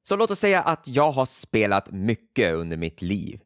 Så låt oss säga att jag har spelat mycket under mitt liv.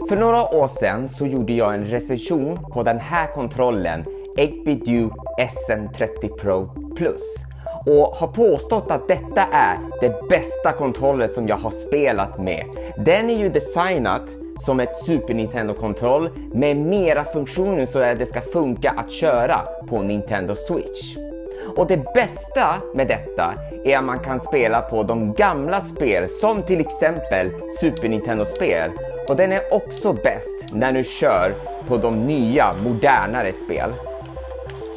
För några år sedan så gjorde jag en recension på den här kontrollen 8BitDo SN30 Pro Plus och har påstått att detta är det bästa kontrollen som jag har spelat med. Den är ju designat som ett Super Nintendo-kontroll med mera funktioner så att det ska funka att köra på Nintendo Switch. Och det bästa med detta är att man kan spela på de gamla spel som till exempel Super Nintendo-spel. Och den är också bäst när du kör på de nya, modernare spel.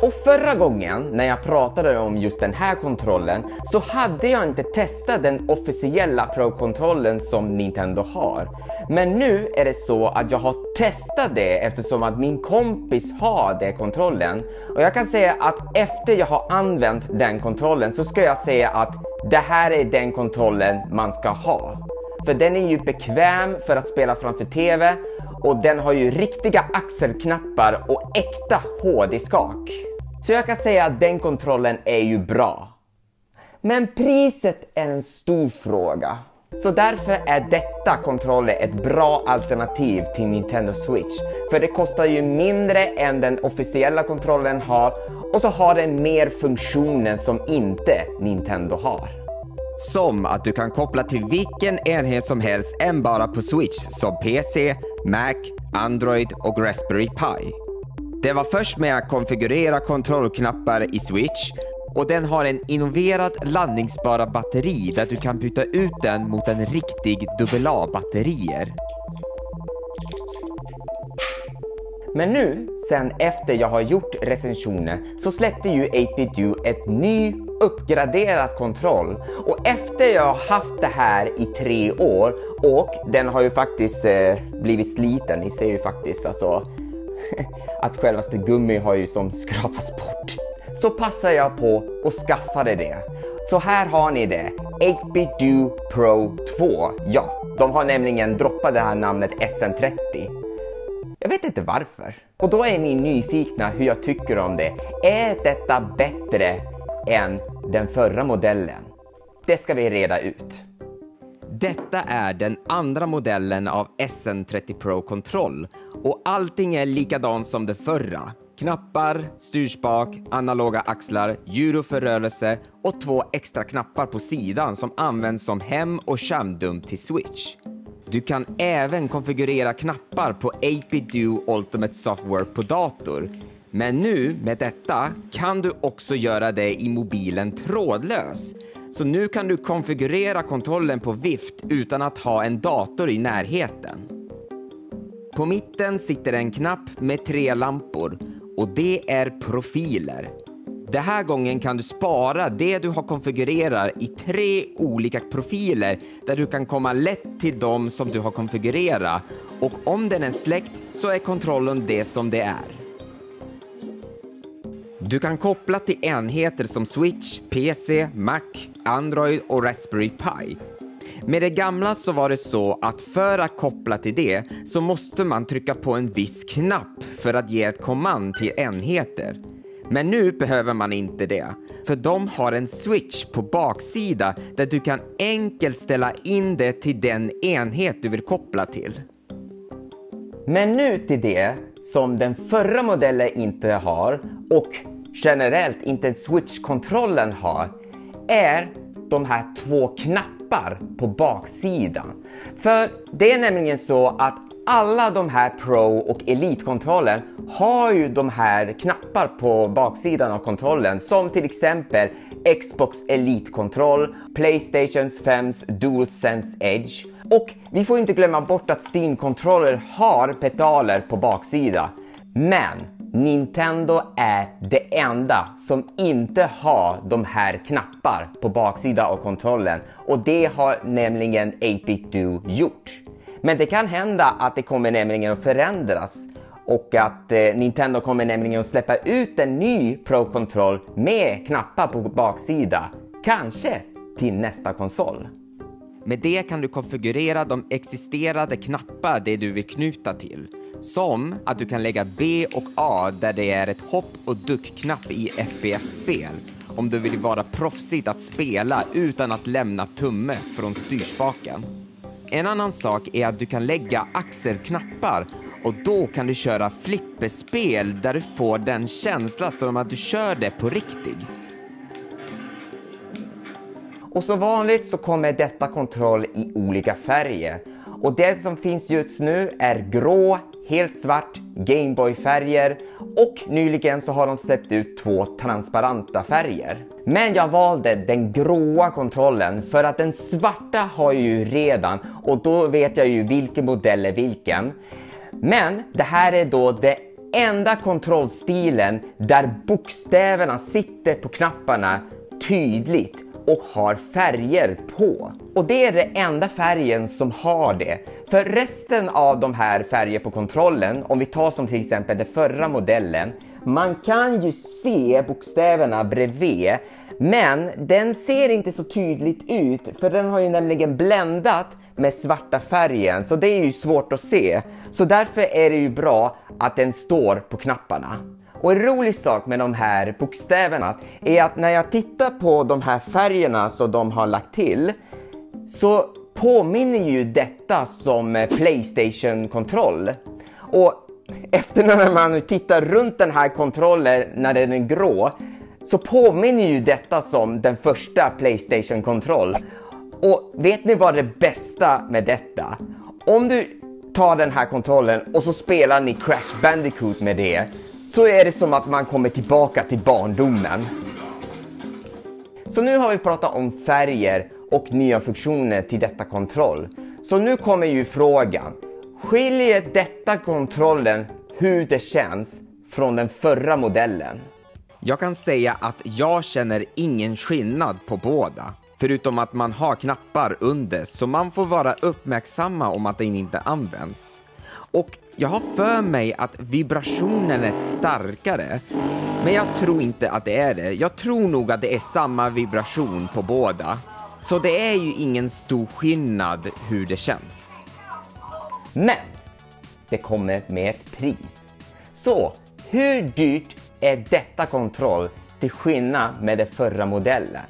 Och förra gången när jag pratade om just den här kontrollen så hade jag inte testat den officiella Pro-kontrollen som Nintendo har. Men nu är det så att jag har testat det eftersom att min kompis har den kontrollen. Och jag kan säga att efter jag har använt den kontrollen så ska jag säga att det här är den kontrollen man ska ha. För den är ju bekväm för att spela framför TV och den har ju riktiga axelknappar och äkta HD-skak. Så jag kan säga att den kontrollen är ju bra. Men priset är en stor fråga. Så därför är detta kontroller ett bra alternativ till Nintendo Switch. För det kostar ju mindre än den officiella kontrollen har och så har den mer funktioner som inte Nintendo har. Som att du kan koppla till vilken enhet som helst än bara på Switch som PC, Mac, Android och Raspberry Pi. Det var först med att konfigurera kontrollknappar i Switch och den har en innoverad laddningsbara batteri där du kan byta ut den mot en riktig AA-batterier. Men nu, sen efter jag har gjort recensionen, så släppte ju 8BitDo ett ny uppgraderat kontroll. Och efter jag har haft det här i 3 år och den har ju faktiskt blivit sliten, ni ser ju faktiskt alltså att självaste gummi har ju som skrapats bort. Så passar jag på och skaffade det. Så här har ni det, 8BitDo Pro 2. Ja, de har nämligen droppat det här namnet SN30. Jag vet inte varför. Och då är ni nyfikna hur jag tycker om det. Är detta bättre än den förra modellen? Det ska vi reda ut. Detta är den andra modellen av SN30 Pro-kontroll och allting är likadant som det förra. Knappar, styrspak, analoga axlar, gyro för rörelse och 2 extra knappar på sidan som används som hem- och skärmdump till Switch. Du kan även konfigurera knappar på 8BitDo Ultimate Software på dator. Men nu med detta kan du också göra det i mobilen trådlös. Så nu kan du konfigurera kontrollen på vift utan att ha en dator i närheten. På mitten sitter en knapp med 3 lampor och det är profiler. Den här gången kan du spara det du har konfigurerat i 3 olika profiler där du kan komma lätt till dem som du har konfigurerat. Och om den är släckt så är kontrollen det som det är. Du kan koppla till enheter som Switch, PC, Mac, Android och Raspberry Pi. Med det gamla så var det så att för att koppla till det så måste man trycka på en viss knapp för att ge ett kommand till enheter. Men nu behöver man inte det, för de har en switch på baksida där du kan enkelt ställa in det till den enhet du vill koppla till. Men nu till det som den förra modellen inte har och generellt inte Switch-kontrollen har är de här 2 knappar på baksidan. För det är nämligen så att alla de här Pro- och Elite-kontrollen har ju de här knappar på baksidan av kontrollen som till exempel Xbox Elite-kontroll, PlayStation 5s DualSense Edge och vi får inte glömma bort att Steam-kontroller har pedaler på baksidan. Men Nintendo är det enda som inte har de här knappar på baksidan av kontrollen, och det har nämligen 8BitDo gjort. Men det kan hända att det kommer nämligen att förändras och att Nintendo kommer nämligen att släppa ut en ny Pro Control med knappar på baksidan, kanske till nästa konsol. Med det kan du konfigurera de existerande knappar det du vill knyta till. Som att du kan lägga B och A där det är ett hopp- och duckknapp i FPS-spel. Om du vill vara proffsigt att spela utan att lämna tumme från styrspaken. En annan sak är att du kan lägga axelknappar, och då kan du köra flipperspel där du får den känsla som att du kör det på riktigt. Och som vanligt så kommer detta kontroll i olika färger. Och det som finns just nu är grå, helt svart, Gameboy-färger, och nyligen så har de släppt ut 2 transparenta färger. Men jag valde den gråa kontrollen för att den svarta har jag ju redan, och då vet jag ju vilken modell är vilken. Men det här är då det enda kontrollstilen där bokstäverna sitter på knapparna tydligt och har färger på. Och det är det enda färgen som har det. För resten av de här färger på kontrollen, om vi tar som till exempel den förra modellen, man kan ju se bokstäverna bredvid, men den ser inte så tydligt ut, för den har ju nämligen bländat med svarta färgen, så det är ju svårt att se. Så därför är det ju bra att den står på knapparna. Och en rolig sak med de här bokstäverna är att när jag tittar på de här färgerna som de har lagt till, så påminner ju detta som PlayStation-kontroll. Och efter när man tittar runt den här kontrollen när den är grå, så påminner ju detta som den första PlayStation-kontroll. Och vet ni vad det bästa med detta? Om du tar den här kontrollen och så spelar ni Crash Bandicoot med det, så är det som att man kommer tillbaka till barndomen. Så nu har vi pratat om färger och nya funktioner till detta kontroll. Så nu kommer ju frågan: skiljer detta kontrollen hur det känns från den förra modellen? Jag kan säga att jag känner ingen skillnad på båda. Förutom att man har knappar under, så man får vara uppmärksamma om att den inte används. Och jag har för mig att vibrationen är starkare, men jag tror inte att det är det. Jag tror nog att det är samma vibration på båda. Så det är ju ingen stor skillnad hur det känns. Men det kommer med ett pris. Så hur dyrt är detta kontroll till skillnad med den förra modellen?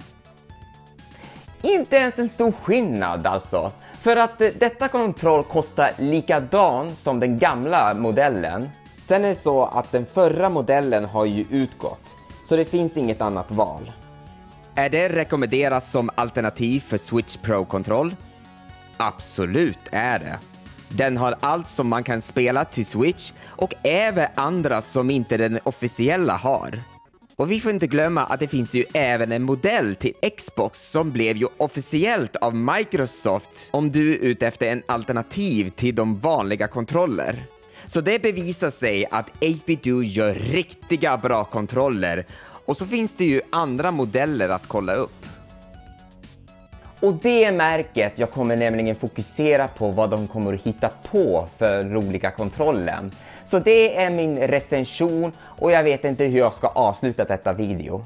Inte ens en stor skillnad alltså. För att detta kontroll kostar likadan som den gamla modellen. Sen är det så att den förra modellen har ju utgått, så det finns inget annat val. Är det rekommenderat som alternativ för Switch Pro-kontroll? Absolut är det. Den har allt som man kan spela till Switch, och även andra som inte den officiella har. Och vi får inte glömma att det finns ju även en modell till Xbox som blev ju officiellt av Microsoft om du är ute efter en alternativ till de vanliga kontroller. Så det bevisar sig att 8BitDo gör riktiga bra kontroller, och så finns det ju andra modeller att kolla upp. Och det märket jag kommer nämligen fokusera på vad de kommer att hitta på för roliga kontrollen. Så det är min recension, och jag vet inte hur jag ska avsluta detta video.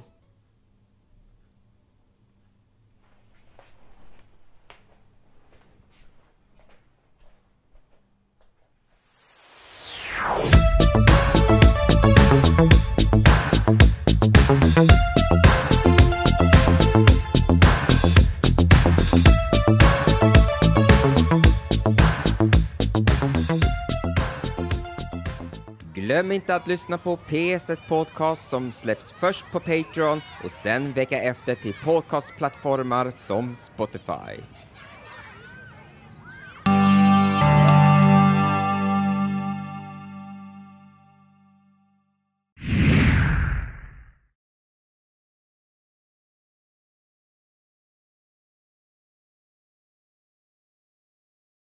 Glöm inte att lyssna på PSS podcast som släpps först på Patreon och sen vecka efter till podcastplattformar som Spotify.